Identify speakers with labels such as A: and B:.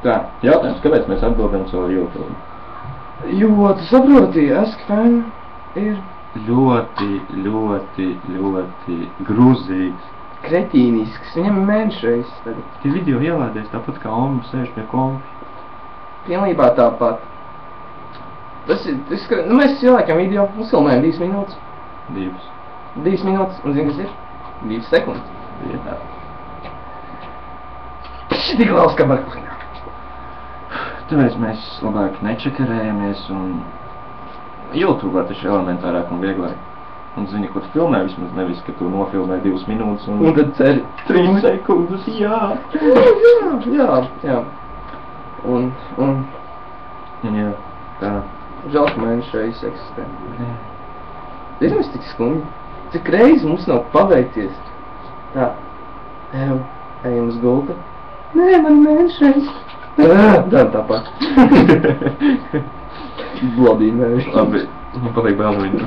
A: Tā, jautājums, kāpēc mēs atbildam caur YouTube?
B: Jo, tu saproti, Askfan ir
A: ļoti grūzīgs.
B: kretīnisks, viņam ir mēnešreiz tagad.
A: Tie video ielādēs tāpat kā Oma sēž pie kompi.
B: Pilnībā tāpat. Nu mēs ieliekam video, uzfilmējam 2 minūtes. 2 minūtes, un zini, kas ir? 2 sekundes.
A: Jā.
B: Tik liels kā barklinā.
A: Tāpēc mēs labāk nečakarējamies un YouTube taču elementārāk un vieglāk. Un zini, ko tu filmē vismaz nevis, ka tu nofilmē 2 minūtes un
B: tad ceri
A: 3 sekundes, jā.
B: Jā. Un
A: Jā, tā.
B: žēl, ka mēnešreiz eksistē. Zini, mēs tik skumji. Cik reizi mums nav paveikties. Tā. Ejam uz gulta. Nē, man mēnešreiz. Tāpat. Labi, mēneši.
A: Labi, man patīk vēl vienu.